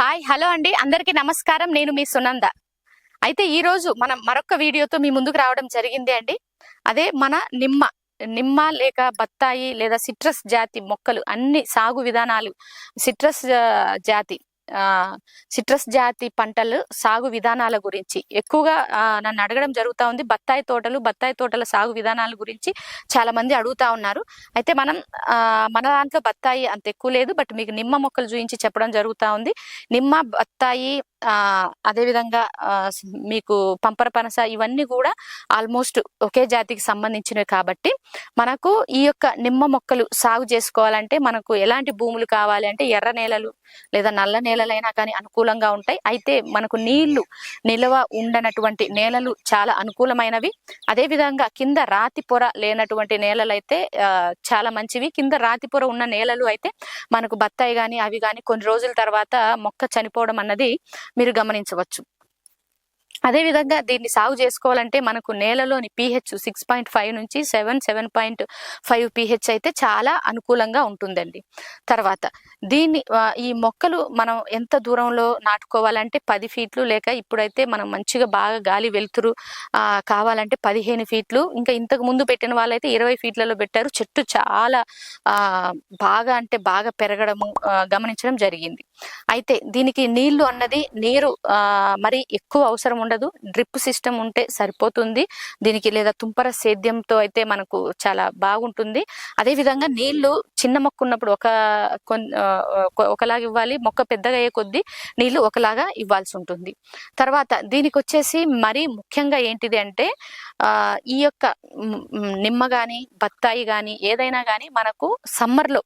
Hi hello అండి, అందరికీ నమస్కారం. నేను మీ సునంద. అయితే ఈ రోజు మనం మరొక వీడియోతో మీ ముందుకు రావడం జరిగింది అండి. అదే మన నిమ్మ లేక బత్తాయి లేదా సిట్రస్ జాతి మొక్కలు అన్ని సాగు విధానాలు, సిట్రస్ జాతి ఆ సిట్రస్ జాతి పంటలు సాగు విధానాల గురించి ఎక్కువగా నన్ను అడగడం జరుగుతా ఉంది. బత్తాయి తోటల సాగు విధానాల గురించి చాలా మంది అడుగుతా ఉన్నారు. అయితే మన దాంట్లో బత్తాయి అంత ఎక్కువ లేదు, బట్ మీకు నిమ్మ మొక్కలు చూపించి చెప్పడం జరుగుతా ఉంది. నిమ్మ, బత్తాయి, అదేవిధంగా మీకు పంపర పనస ఇవన్నీ కూడా ఆల్మోస్ట్ ఒకే జాతికి సంబంధించినవి. కాబట్టి మనకు ఈ యొక్క నిమ్మ మొక్కలు సాగు చేసుకోవాలంటే మనకు ఎలాంటి భూములు కావాలి అంటే ఎర్ర నేలలు లేదా నల్ల నేలలైనా కానీ అనుకూలంగా ఉంటాయి. అయితే మనకు నీళ్లు నిల్వ ఉండనటువంటి నేలలు చాలా అనుకూలమైనవి. అదే విధంగా కింద రాతి పొర లేనటువంటి నేలలు అయితే చాలా మంచివి. కింద రాతి పొర ఉన్న నేలలు అయితే మనకు బత్తాయి కానీ అవి కానీ కొన్ని రోజుల తర్వాత మొక్క చనిపోవడం అన్నది మీరు గమనించవచ్చు. అదే విధంగా దీన్ని సాగు చేసుకోవాలంటే మనకు నేలలోని pH 6.5 నుంచి 7.5 pH అయితే చాలా అనుకూలంగా ఉంటుందండి. తర్వాత ఈ మొక్కలు మనం ఎంత దూరంలో నాటుకోవాలంటే 10 ఫీట్లు, లేక ఇప్పుడైతే మనం మంచిగా బాగా గాలి వెలుతురు కావాలంటే 15 ఫీట్లు, ఇంకా ఇంతకు ముందు పెట్టిన వాళ్ళైతే 20 ఫీట్లలో పెట్టారు. చెట్టు చాలా బాగా పెరగడము గమనించడం జరిగింది. అయితే దీనికి నీరు మరి ఎక్కువ అవసరం ఉండదు. డ్రిప్ సిస్టమ్ ఉంటే సరిపోతుంది దీనికి, లేదా తుంపర సేద్యంతో అయితే మనకు చాలా బాగుంటుంది. అదే విధంగా నీళ్లు చిన్న మొక్క ఉన్నప్పుడు ఒకలాగా ఇవ్వాలి, మొక్క పెద్దగా అయ్యే కొద్దీ నీళ్లు ఒకలాగా ఇవ్వాల్సి ఉంటుంది. తర్వాత దీనికి వచ్చేసి మరీ ముఖ్యంగా ఏంటిది అంటే ఈ యొక్క నిమ్మ గాని బత్తాయి గాని ఏదైనా గాని మనకు సమ్మర్ లో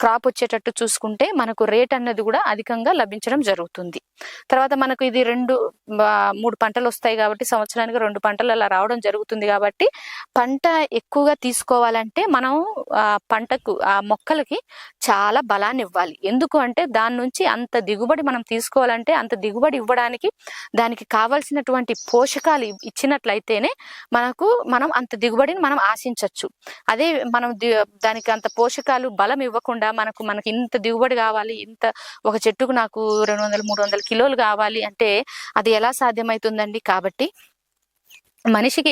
క్రాప్ వచ్చేటట్టు చూసుకుంటే మనకు రేట్ అన్నది కూడా అధికంగా లభించడం జరుగుతుంది. తర్వాత మనకు ఇది 2-3 పంటలు వస్తాయి కాబట్టి సంవత్సరానికి 2 పంటలు అలా రావడం జరుగుతుంది. కాబట్టి పంట ఎక్కువగా తీసుకోవాలంటే మనం ఆ మొక్కలకి చాలా బలాన్ని ఇవ్వాలి. ఎందుకు అంటే దాని నుంచి అంత దిగుబడి మనం తీసుకోవాలంటే, అంత దిగుబడి ఇవ్వడానికి దానికి కావలసినటువంటి పోషకాలు ఇచ్చినట్లయితేనే మనం అంత దిగుబడిని మనం ఆశించవచ్చు. అదే మనం దానికి అంత పోషకాలు బలం ఇవ్వకుండా మనకి ఇంత దిగుబడి కావాలి, ఒక చెట్టుకు నాకు 200-300 కిలోలు కావాలి అంటే అది ఎలా సాధ్యమవుతుందండి? కాబట్టి మనిషి ఏ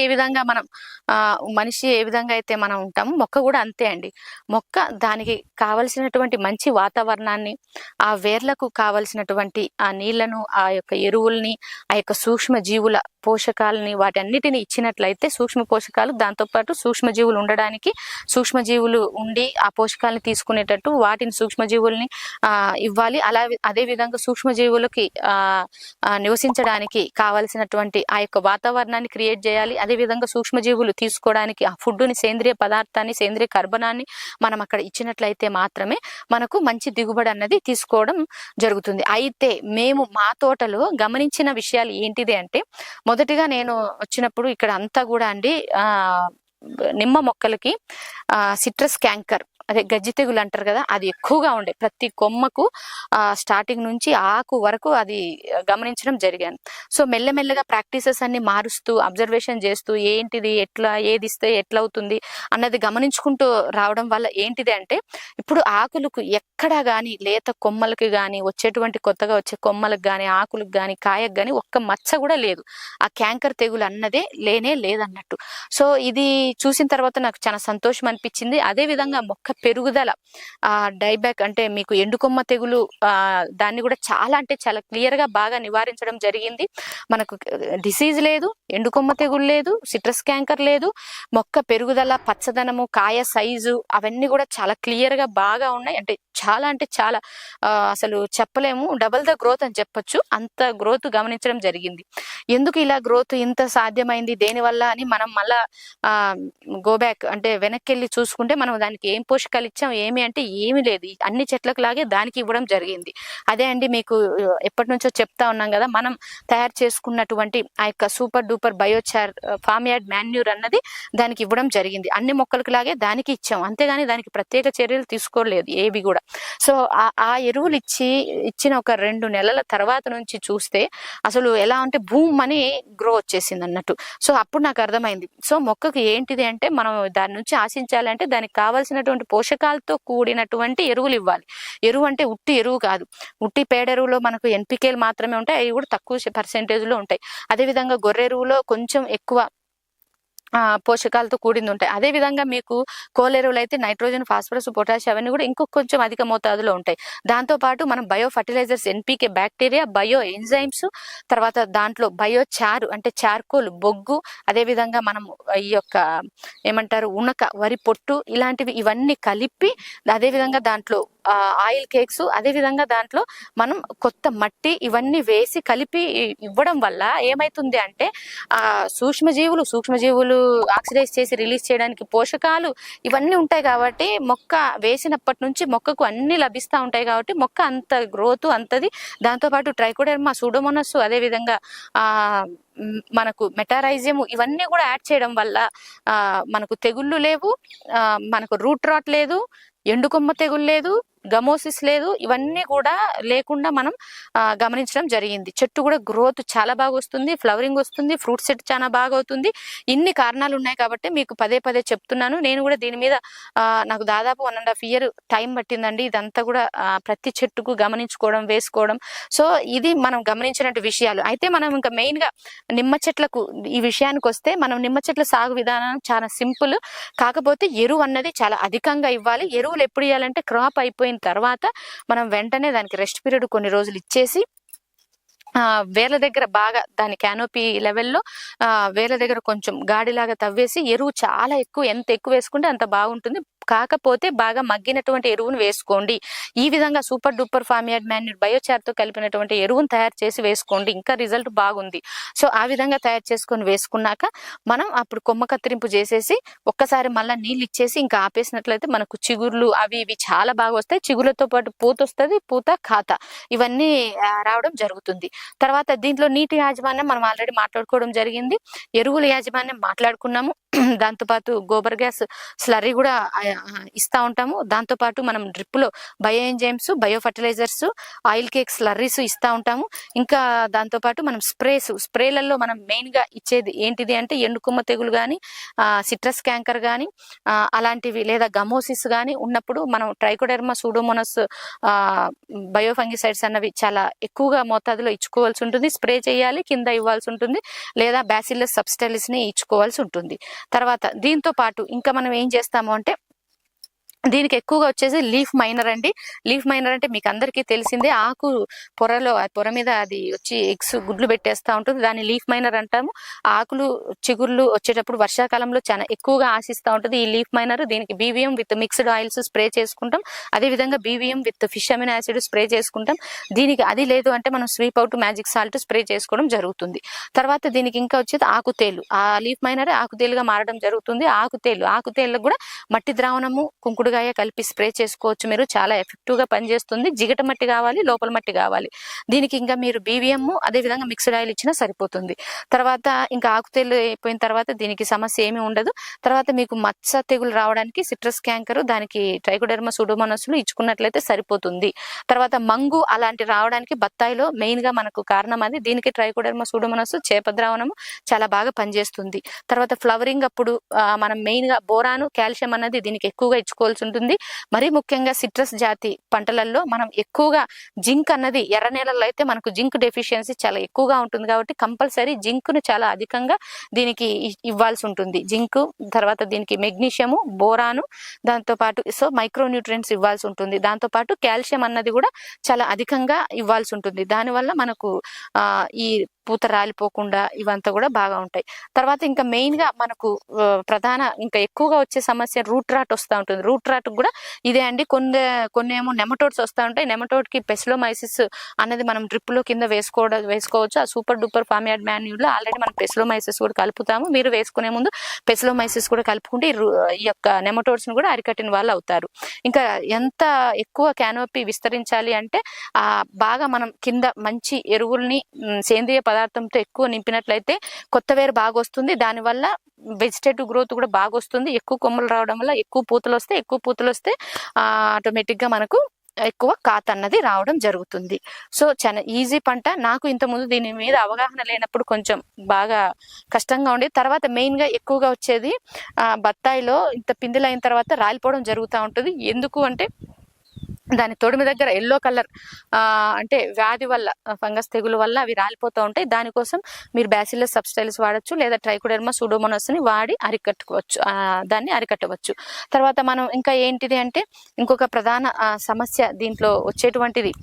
విధంగా అయితే మనం ఉంటామో మొక్క కూడా అంతే అండి. మొక్క దానికి కావలసినటువంటి మంచి వాతావరణాన్ని, ఆ వేర్లకు కావలసినటువంటి ఆ నీళ్లను, ఆ యొక్క ఎరువుల్ని, ఆ యొక్క సూక్ష్మ జీవుల పోషకాలని వాటన్నిటిని ఇచ్చినట్లయితే, సూక్ష్మ పోషకాలు దాంతోపాటు సూక్ష్మజీవులు ఉండడానికి, సూక్ష్మజీవులు ఉండి ఆ పోషకాలను తీసుకునేటట్టు వాటిని సూక్ష్మజీవుల్ని ఇవ్వాలి. అదే విధంగా సూక్ష్మజీవులకి నివసించడానికి కావలసినటువంటి ఆ యొక్క వాతావరణాన్ని క్రియేట్ చేయాలి. అదే విధంగా సూక్ష్మజీవులు తీసుకోవడానికి ఆ ఫుడ్ని, సేంద్రియ పదార్థాన్ని, సేంద్రియ కర్బనాన్ని మనం అక్కడ ఇచ్చినట్లయితే మాత్రమే మనకు మంచి దిగుబడి అన్నది తీసుకోవడం జరుగుతుంది. అయితే మేము మా తోటలో గమనించిన విషయాలు ఏంటిది అంటే, మొదటిగా నేను వచ్చినప్పుడు ఇక్కడ అంతా కూడా అండి నిమ్మ మొక్కలకి సిట్రస్ క్యాంకర్, అదే గజ్జి తెగులు అంటారు కదా, అది ఎక్కువగా ఉండే. ప్రతి కొమ్మకు స్టార్టింగ్ నుంచి ఆకు వరకు అది గమనించడం జరిగాను. సో మెల్లమెల్లగా ప్రాక్టీసెస్ అన్ని మారుస్తూ, అబ్జర్వేషన్ చేస్తూ, ఏంటిది ఏది ఇస్తే ఎట్లా అవుతుంది అన్నది గమనించుకుంటూ రావడం వల్ల ఏంటిది అంటే, ఇప్పుడు ఆకులకు ఎక్కడా గాని, లేత కొమ్మలకి గాని, కొత్తగా వచ్చే కొమ్మలకు గాని, ఆకులకు గాని, కాయకు గాని ఒక్క మచ్చ కూడా లేదు. ఆ క్యాంకర్ తెగులు అన్నదే లేదన్నట్టు. సో ఇది చూసిన తర్వాత నాకు చాలా సంతోషం అనిపించింది. అదే విధంగా మొక్క పెరుగుదల, డైబ్యాక్ అంటే మీకు ఎండుకొమ్మ తెగులు, దాన్ని కూడా చాలా క్లియర్ గా బాగా నివారించడం జరిగింది. మనకు డిసీజ్ లేదు, ఎండుకొమ్మ తెగులు లేదు, సిట్రస్ క్యాంకర్ లేదు. మొక్క పెరుగుదల, పచ్చదనము, కాయ సైజు అవన్నీ కూడా చాలా క్లియర్ గా బాగా ఉన్నాయి. అంటే చాలా అసలు చెప్పలేము, డబుల్ ద గ్రోత్ అని చెప్పొచ్చు. అంత గ్రోత్ గమనించడం జరిగింది. ఎందుకు ఇలా గ్రోత్ ఇంత సాధ్యమైంది, దేనివల్ల అని మనం మళ్ళా గో బ్యాక్ అంటే వెనక్కి వెళ్ళి చూసుకుంటే, మనం దానికి ఏం పోషకాలు ఇచ్చాం ఏమి అంటే ఏమీ లేదు. అన్ని చెట్లకు లాగే దానికి ఇవ్వడం జరిగింది. అదే అండి మీకు ఎప్పటి నుంచో చెప్తా ఉన్నాం కదా, మనం తయారు చేసుకున్నటువంటి ఆ యొక్క super duper biochar form yard manure అన్నది దానికి ఇవ్వడం జరిగింది. అన్ని మొక్కలకు లాగే దానికి ఇచ్చాం, అంతేగాని దానికి ప్రత్యేక చర్యలు తీసుకోలేదు ఏవి కూడా. సో ఆ ఎరువులు ఇచ్చిన ఒక 2 నెలల తర్వాత నుంచి చూస్తే అసలు ఎలా అంటే భూమ్ అని గ్రో వచ్చేసింది అన్నట్టు. సో అప్పుడు నాకు అర్థమైంది, సో మొక్కకు ఏంటి ఏంటిది అంటే మనం దాని నుంచి ఆశించాలంటే దానికి కావాల్సినటువంటి పోషకాలతో కూడినటువంటి ఎరువులు ఇవ్వాలి. ఎరువు అంటే ఉట్టి ఎరువు కాదు. ఉట్టి పేడెరువులో మనకు ఎన్పికేలు మాత్రమే ఉంటాయి, అవి కూడా తక్కువ పర్సెంటేజ్లో ఉంటాయి. అదేవిధంగా గొర్రె ఎరువులో కొంచెం ఎక్కువ పోషకాలతో కూడింది ఉంటాయి. అదే విధంగా మీకు కోలెరువులు అయితే నైట్రోజన్, ఫాస్ఫరస్, పొటాషియం అవన్నీ కూడా ఇంకొక కొంచెం అధిక మోతాదులో ఉంటాయి. దాంతో పాటు మనం bio fertilisers, NPK, bacteria, bio enzymes, తర్వాత దాంట్లో బయో చారు అంటే చార్కోల్, బొగ్గు, అదే విధంగా మనం ఈ యొక్క ఏమంటారు ఉనక, వరి పొట్టు ఇలాంటివి ఇవన్నీ కలిపి అదే విధంగా దాంట్లో ఆయిల్ కేక్స్, అదే విధంగా దాంట్లో మనం కొత్త మట్టి ఇవన్నీ వేసి కలిపి ఇవ్వడం వల్ల ఏమైతుంది అంటే సూక్ష్మజీవులు ఆక్సిడైజ్ చేసి రిలీజ్ చేయడానికి పోషకాలు ఇవన్నీ ఉంటాయి కాబట్టి మొక్క వేసినప్పటి నుంచి మొక్కకు అన్ని లభిస్తూ ఉంటాయి కాబట్టి మొక్క అంత గ్రోత్ అంతది. దాంతోపాటు ట్రైకోడెర్మా, సూడోమోనాస్, అదే విధంగా మనకు మెటారైజియం ఇవన్నీ కూడా యాడ్ చేయడం వల్ల మనకు తెగుళ్ళు లేవు, మనకు రూట్ రాట్ లేదు, ఎండుకొమ్మ తెగులు లేదు, గమోసిస్ లేదు, ఇవన్నీ కూడా లేకుండా మనం గమనించడం జరిగింది. చెట్టు కూడా గ్రోత్ చాలా బాగా వస్తుంది, ఫ్లవరింగ్ వస్తుంది, ఫ్రూట్ సెట్ చాలా బాగా అవుతుంది. ఇన్ని కారణాలు ఉన్నాయి కాబట్టి మీకు పదే పదే చెప్తున్నాను. నేను కూడా దీని మీద నాకు దాదాపు 1.5 year టైం పట్టిందండి. ఇదంతా కూడా ప్రతి చెట్టుకు గమనించుకోవడం, వేసుకోవడం. సో ఇది మనం గమనించినట్టు విషయాలు. అయితే మనం ఇంకా మెయిన్ గా నిమ్మ చెట్లకు ఈ విషయానికి వస్తే మనం నిమ్మ చెట్ల సాగు విధానం చాలా సింపుల్. కాకపోతే ఎరువు అన్నది చాలా అధికంగా ఇవ్వాలి. ఎరువులు ఎప్పుడు ఇవ్వాలంటే క్రాప్ అయిపోయిన తర్వాత మనం వెంటనే దానికి రెస్ట్ పీరియడ్ కొన్ని రోజులు ఇచ్చేసి వేర్ల దగ్గర బాగా దాని క్యానోపీ లెవెల్లో వేర్ల దగ్గర కొంచెం గాడిలాగా తవ్వేసి ఎరువు చాలా ఎక్కువ, ఎంత ఎక్కువ వేసుకుంటే అంత బాగుంటుంది. కాకపోతే బాగా మగ్గినటువంటి ఎరువును వేసుకోండి. ఈ విధంగా సూపర్ డూపర్ ఫార్మియార్డ్ మాన్యూర్ బయోచార్తో కలిపినటువంటి ఎరువును తయారు చేసి వేసుకోండి, ఇంకా రిజల్ట్ బాగుంది. సో ఆ విధంగా తయారు చేసుకొని వేసుకున్నాక మనం అప్పుడు కొమ్మ కత్తిరింపు చేసేసి ఒక్కసారి మళ్ళీ నీళ్ళు ఇచ్చేసి ఇంకా ఆపేసినట్లయితే మనకు చిగుర్లు అవి ఇవి చాలా బాగా వస్తాయి. చిగుర్లతో పాటు పూత వస్తుంది, పూత ఖాత ఇవన్నీ రావడం జరుగుతుంది. తర్వాత దీంట్లో నీటి యాజమాన్యం మనం ఆల్రెడీ మాట్లాడుకోవడం జరిగింది, ఎరువుల యాజమాన్యం మాట్లాడుకున్నాము. దాంతోపాటు గోబర్ గ్యాస్ స్లర్రీ కూడా ఇస్తా ఉంటాము. దాంతోపాటు మనం డ్రిప్ లో bio enzymes, bio fertilisers, oil cake slurries ఇస్తా ఉంటాము. ఇంకా దాంతోపాటు మనం స్ప్రేలలో మనం మెయిన్ గా ఇచ్చేది ఏంటిది అంటే ఎండుకొమ్మ తెగులు కానీ, సిట్రస్ క్యాంకర్ కానీ అలాంటివి, లేదా గమోసిస్ కానీ ఉన్నప్పుడు మనం ట్రైకోడెర్మా, సూడోమోనాస్ బయో ఫంగిసైడ్స్ అన్నవి చాలా ఎక్కువగా మోతాదులో ఇచ్చుకోవాల్సి ఉంటుంది. స్ప్రే చేయాలి, కింద ఇవ్వాల్సి ఉంటుంది, లేదా బ్యాసిల్లస్ సబ్స్టైలిస్ ని ఇచ్చుకోవాల్సి ఉంటుంది. తర్వాత దీంతో పాటు ఇంకా మనం ఏం చేస్తాము అంటే దీనికి ఎక్కువగా వచ్చేసి లీఫ్ మైనర్ అండి. లీఫ్ మైనర్ అంటే మీకు అందరికీ తెలిసిందే, ఆకు పొర మీద అది వచ్చి ఎగ్స్ గుడ్లు పెట్టేస్తా ఉంటుంది, దాన్ని లీఫ్ మైనర్ అంటాము. ఆకులు చిగుర్లు వచ్చేటప్పుడు వర్షాకాలంలో చాలా ఎక్కువగా ఆశిస్తూ ఉంటుంది ఈ లీఫ్ మైనర్. దీనికి BVM with mixed oils spray చేసుకుంటాం, అదేవిధంగా BVM with fish amino acid spray చేసుకుంటాం. దీనికి అది లేదు అంటే మనం sweep out magic salt spray చేసుకోవడం జరుగుతుంది. తర్వాత దీనికి ఇంకా వచ్చేది ఆకుతేలు. ఆ లీఫ్ మైనర్ ఆకుతేలుగా మారడం జరుగుతుంది. ఆకుతేళ్ళకు కూడా మట్టి ద్రావణము, కుంకుడుగాయ కలిపి స్ప్రే చేసుకోవచ్చు మీరు, చాలా ఎఫెక్టివ్ గా పనిచేస్తుంది. జిగట మట్టి కావాలి, లోపల మట్టి కావాలి. దీనికి ఇంకా మీరు బీవీఎం అదే విధంగా మిక్స్డ్ ఆయిల్ ఇచ్చినా సరిపోతుంది. తర్వాత ఇంకా ఆకుతేలు అయిపోయిన తర్వాత దీనికి సమస్య ఏమీ ఉండదు. తర్వాత మీకు మచ్చ తెగులు రావడానికి సిట్రస్ క్యాంకర్, దానికి ట్రైకోడెర్మా, సూడోమోనాస్ ఇచ్చుకున్నట్లయితే సరిపోతుంది. తర్వాత మంగు అలాంటి రావడానికి బత్తాయిలో మెయిన్ గా మనకు కారణం అది. దీనికి ట్రైకోడెర్మా, సూడోమోనాస్ చేప ద్రావణము చాలా బాగా పనిచేస్తుంది. తర్వాత ఫ్లవరింగ్ అప్పుడు మనం మెయిన్ గా బోరాను, కాల్షియం అన్నది దీనికి ఎక్కువగా ఇచ్చుకోవాల్సి ఉంటుంది. మరీ ముఖ్యంగా సిట్రస్ జాతి పంటలలో మనం ఎక్కువగా జింక్ అన్నది, ఎర్ర నేలల్లో అయితే మనకు జింక్ డెఫిషియన్సీ చాలా ఎక్కువగా ఉంటుంది కాబట్టి కంపల్సరీ జింక్ ను చాలా అధికంగా దీనికి ఇవ్వాల్సి ఉంటుంది. జింక్, తర్వాత దీనికి మెగ్నీషియము, బోరాను, దాంతో పాటు సో మైక్రో న్యూట్రియంట్స్ ఇవ్వాల్సి ఉంటుంది. దాంతో పాటు కాల్షియం అన్నది కూడా చాలా అధికంగా ఇవ్వాల్సి ఉంటుంది. దానివల్ల మనకు ఈ పూత రాలిపోకుండా ఇవంతా కూడా బాగా ఉంటాయి. తర్వాత ఇంకా మెయిన్ గా మనకు ప్రధాన ఇంకా ఎక్కువగా వచ్చే సమస్య రూట్ రాట్ వస్తూ ఉంటుంది. రూట్ రాట్ కూడా ఇదే అండి. కొన్ని ఏమో నెమటోడ్స్ వస్తూ ఉంటాయి. నెమటోడ్ కి పెసిలోమైసిస్ అనేది మనం డ్రిప్ లో కింద వేసుకోవచ్చు. ఆ సూపర్ డూపర్ ఫార్మియార్డ్ మాన్యూర్ లో ఆల్రెడీ మనం పెసిలోమైసిస్ కూడా కలుపుతాము. మీరు వేసుకునే ముందు పెసిలోమైసిస్ కూడా కలుపుకుంటే ఈ యొక్క నెమటోడ్స్ ను కూడా అరికట్టిన వాళ్ళు అవుతారు. ఇంకా ఎంత ఎక్కువ క్యానోపీ విస్తరించాలి అంటే బాగా మనం కింద మంచి ఎరువుల్ని సేంద్రియ పదార్థంతో ఎక్కువ నింపినట్లయితే కొత్త వేరు బాగా వస్తుంది. దానివల్ల వెజిటేటివ్ గ్రోత్ కూడా బాగా వస్తుంది. ఎక్కువ కొమ్మలు రావడం వల్ల ఎక్కువ పూతలు వస్తే ఆటోమేటిక్ గా మనకు ఎక్కువ కాత అన్నది రావడం జరుగుతుంది. సో చాలా ఈజీ పంట. నాకు ఇంతకుముందు దీని మీద అవగాహన లేనప్పుడు కొంచెం బాగా కష్టంగా ఉండేది. తర్వాత మెయిన్ గా ఎక్కువగా వచ్చేది బత్తాయిలో ఇంత పిందెలు అయిన తర్వాత రాలిపోవడం జరుగుతూ ఉంటుంది. ఎందుకు అంటే దాని తొడిమి దగ్గర ఎల్లో కలర్ అంటే వ్యాధి వల్ల, ఫంగస్ తెగులు వల్ల అవి రాలిపోతూ ఉంటాయి. దానికోసం మీరు బ్యాసిల్లస్ సబ్స్టైల్స్ వాడచ్చు, లేదా ట్రైకోడెర్మా సూడోమోనాస్ ని వాడి అరికట్టుకోవచ్చు, దాన్ని అరికట్టవచ్చు. తర్వాత మనం ఇంకా ఏంటిది అంటే ఇంకొక ప్రధాన సమస్య దీంట్లో వచ్చేటువంటిది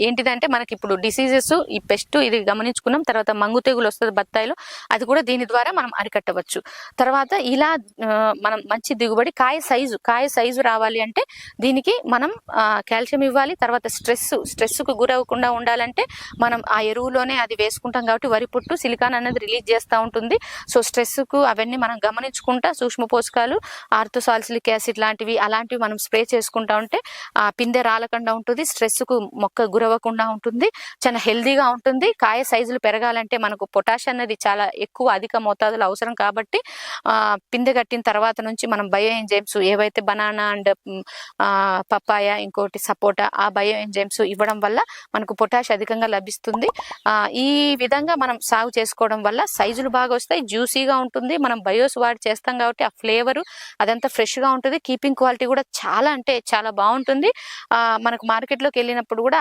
ఏంటిదంటే మనకి ఇప్పుడు డిసీజెస్, ఈ పెస్ట్ ఇది గమనించుకున్నాం. తర్వాత మంగు తెగులు వస్తుంది బత్తాయిలో, అది కూడా దీని ద్వారా మనం అరికట్టవచ్చు. తర్వాత ఇలా మనం మంచి దిగుబడి, కాయ సైజు రావాలి అంటే దీనికి మనం కాల్షియం ఇవ్వాలి. తర్వాత స్ట్రెస్ కు గురవ్వకుండా ఉండాలంటే మనం ఆ ఎరువులోనే అది వేసుకుంటాం కాబట్టి వరి పుట్టు సిలికాన్ అనేది రిలీజ్ చేస్తూ ఉంటుంది. సో స్ట్రెస్ కు అవన్నీ మనం గమనించుకుంటా సూక్ష్మ పోషకాలు, ఆర్థోసాల్సిలిక్ యాసిడ్ లాంటివి అలాంటివి మనం స్ప్రే చేసుకుంటా ఉంటే పిందె రాలకుండా ఉంటుంది, స్ట్రెస్ కు మొక్క గురవ్వకుండా ఉంటుంది, చాలా హెల్దీగా ఉంటుంది. కాయ సైజులు పెరగాలంటే మనకు పొటాష్ అనేది చాలా ఎక్కువ అధిక మోతాదులో అవసరం కాబట్టి పిందె కట్టిన తర్వాత నుంచి మనం బయో ఎంజైమ్స్ ఏవైతే బనానా అండ్ పపాయ, ఇంకోటి సపోటా, ఆ బయో ఎంజైమ్స్ ఇవ్వడం వల్ల మనకు పొటాష్ అధికంగా లభిస్తుంది. ఈ విధంగా మనం సాగు చేసుకోవడం వల్ల సైజులు బాగా వస్తాయి, జ్యూసీగా ఉంటుంది. మనం బయోస్ వాడి చేస్తాం కాబట్టి ఆ ఫ్లేవర్ అదంతా ఫ్రెష్ గా ఉంటుంది. కీపింగ్ క్వాలిటీ కూడా చాలా అంటే చాలా బాగుంటుంది. మనకు మార్కెట్లోకి వెళ్ళినప్పుడు కూడా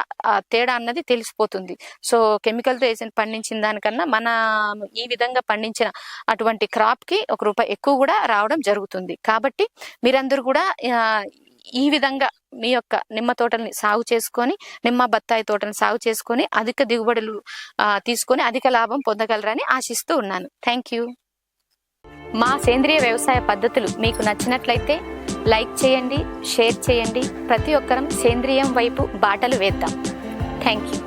తేడా అన్నది తెలిసిపోతుంది. సో కెమికల్ తో వేసి పండించిన దానికన్నా మన ఈ విధంగా పండించిన అటువంటి క్రాప్ కి ₹1 ఎక్కువ కూడా రావడం జరుగుతుంది. కాబట్టి మీరందరూ కూడా ఈ విధంగా మీ యొక్క నిమ్మ తోటల్ని సాగు చేసుకొని, నిమ్మ బత్తాయి తోటని సాగు చేసుకొని అధిక దిగుబడులు తీసుకొని అధిక లాభం పొందగలరని ఆశిస్తూ ఉన్నాను. Thank you. మా సేంద్రియ వ్యవసాయ పద్ధతులు మీకు నచ్చినట్లయితే లైక్ చేయండి, షేర్ చేయండి. ప్రతి ఒక్కరం సేంద్రియం వైపు బాటలు వేద్దాం. Thank you.